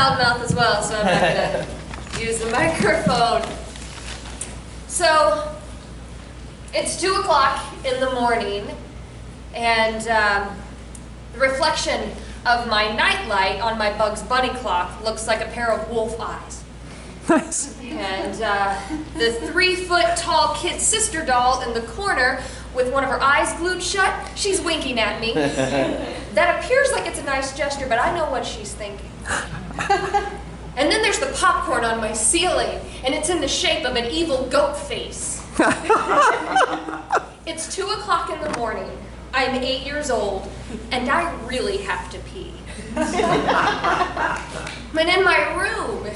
loud mouth as well, so I'm not going to use the microphone. So, it's 2 o'clock in the morning, and the reflection of my nightlight on my Bugs Bunny clock looks like a pair of wolf eyes. Nice. And the 3-foot-tall kid sister doll in the corner with one of her eyes glued shut, she's winking at me. That appears like it's a nice gesture, but I know what she's thinking. And then there's the popcorn on my ceiling, and it's in the shape of an evil goat face. It's 2 o'clock in the morning. I'm 8 years old, and I really have to pee. And in my room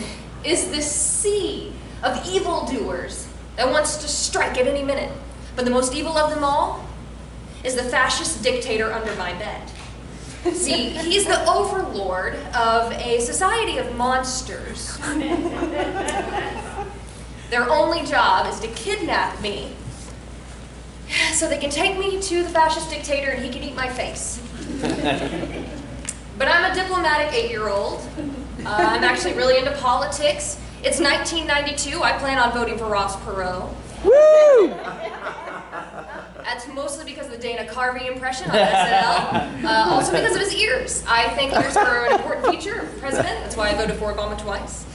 is this sea of evildoers that wants to strike at any minute. But the most evil of them all is the fascist dictator under my bed. See, he's the overlord of a society of monsters. Their only job is to kidnap me so they can take me to the fascist dictator and he can eat my face. But I'm a diplomatic 8-year-old. I'm actually really into politics. It's 1992. I plan on voting for Ross Perot. Woo! That's mostly because of the Dana Carvey impression on SNL. Also because of his ears. I think ears are an important feature of the president. That's why I voted for Obama twice.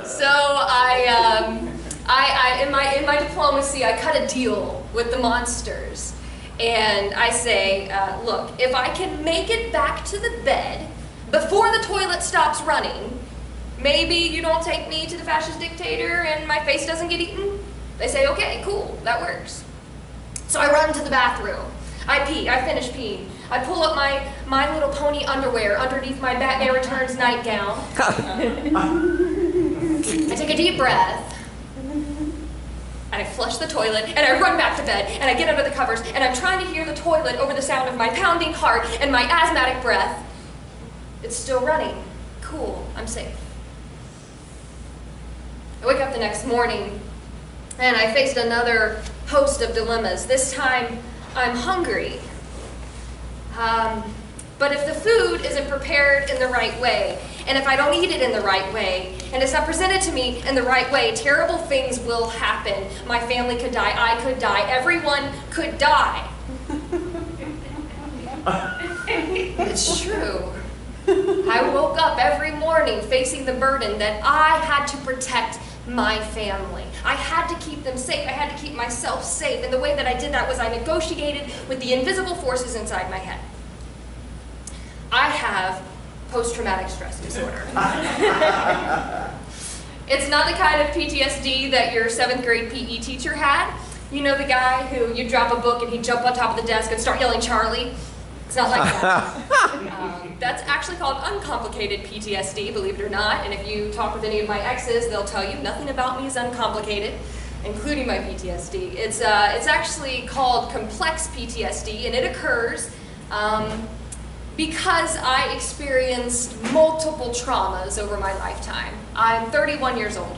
So in my diplomacy, I cut a deal with the monsters. And I say, look, if I can make it back to the bed before the toilet stops running, maybe you don't take me to the fascist dictator and my face doesn't get eaten? They say, okay, cool, that works. So I run to the bathroom. I pee, I finish peeing. I pull up my My Little Pony underwear underneath my Batman Returns nightgown. I take a deep breath. And I flush the toilet, and I run back to bed, and I get under the covers, and I'm trying to hear the toilet over the sound of my pounding heart and my asthmatic breath. It's still running. Cool, I'm safe. I wake up the next morning, and I faced another host of dilemmas. This time, I'm hungry. But if the food isn't prepared in the right way, and if I don't eat it in the right way, and it's not presented to me in the right way, terrible things will happen. My family could die, I could die, everyone could die. It's true. I woke up every morning facing the burden that I had to protect my family. I had to keep them safe. I had to keep myself safe. And the way that I did that was I negotiated with the invisible forces inside my head. I have post-traumatic stress disorder. It's not the kind of PTSD that your 7th grade PE teacher had. You know the guy who you drop a book and he'd jump on top of the desk and start yelling Charlie? It's not like that. That's actually called uncomplicated PTSD, believe it or not. And if you talk with any of my exes, they'll tell you nothing about me is uncomplicated, including my PTSD. It's actually called complex PTSD, and it occurs because I experienced multiple traumas over my lifetime. I'm 31 years old,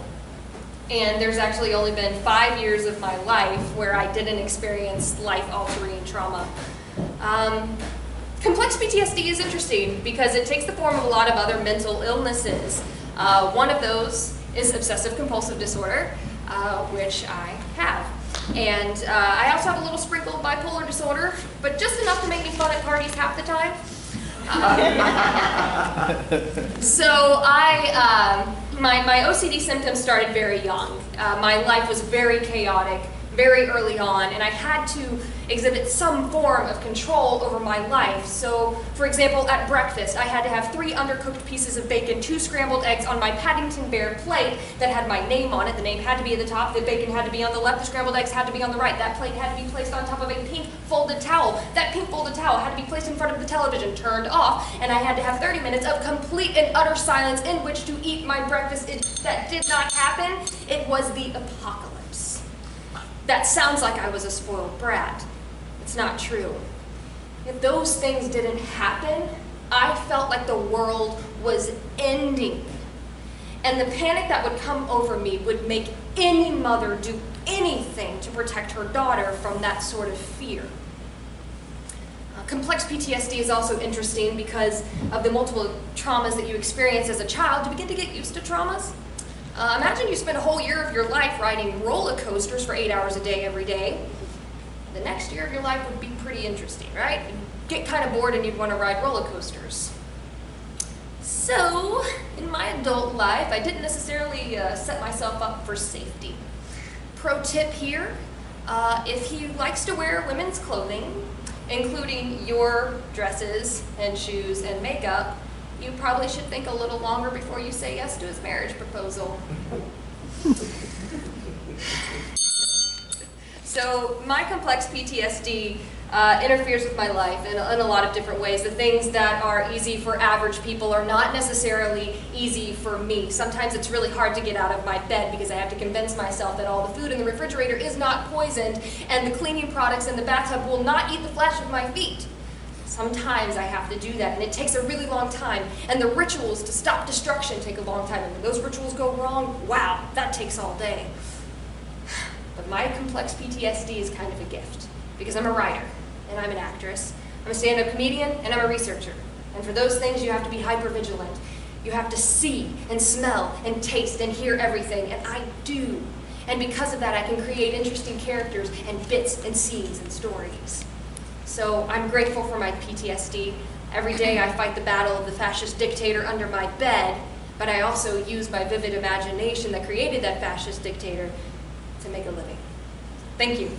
and there's actually only been 5 years of my life where I didn't experience life-altering trauma. Complex PTSD is interesting because it takes the form of a lot of other mental illnesses. One of those is obsessive-compulsive disorder, which I have. And I also have a little sprinkle of bipolar disorder, but just enough to make me fun at parties half the time. So my OCD symptoms started very young. My life was very chaotic, very early on, and I had to exhibit some form of control over my life. So, for example, at breakfast, I had to have 3 undercooked pieces of bacon, 2 scrambled eggs on my Paddington Bear plate that had my name on it. The name had to be at the top, the bacon had to be on the left, the scrambled eggs had to be on the right. That plate had to be placed on top of a pink folded towel. That pink folded towel had to be placed in front of the television, turned off, and I had to have 30 minutes of complete and utter silence in which to eat my breakfast. That did not happen. It was the apocalypse. That sounds like I was a spoiled brat. It's not true. If those things didn't happen, I felt like the world was ending. And the panic that would come over me would make any mother do anything to protect her daughter from that sort of fear. Complex PTSD is also interesting because of the multiple traumas that you experience as a child. You begin to get used to traumas. Imagine you spend a whole year of your life riding roller coasters for 8 hours a day every day. The next year of your life would be pretty interesting, right? You'd get kind of bored and you'd want to ride roller coasters. So, in my adult life, I didn't necessarily set myself up for safety. Pro tip here, if he likes to wear women's clothing, including your dresses and shoes and makeup, you probably should think a little longer before you say yes to his marriage proposal. So my complex PTSD interferes with my life in a lot of different ways. The things that are easy for average people are not necessarily easy for me. Sometimes it's really hard to get out of my bed because I have to convince myself that all the food in the refrigerator is not poisoned and the cleaning products in the bathtub will not eat the flesh of my feet. Sometimes I have to do that, and it takes a really long time, and the rituals to stop destruction take a long time, and when those rituals go wrong, wow, that takes all day. But my complex PTSD is kind of a gift, because I'm a writer, and I'm an actress, I'm a stand-up comedian, and I'm a researcher. And for those things, you have to be hyper-vigilant. You have to see, and smell, and taste, and hear everything, and I do. And because of that, I can create interesting characters, and bits, and scenes, and stories. So I'm grateful for my PTSD. Every day I fight the battle of the fascist dictator under my bed, but I also use my vivid imagination that created that fascist dictator to make a living. Thank you.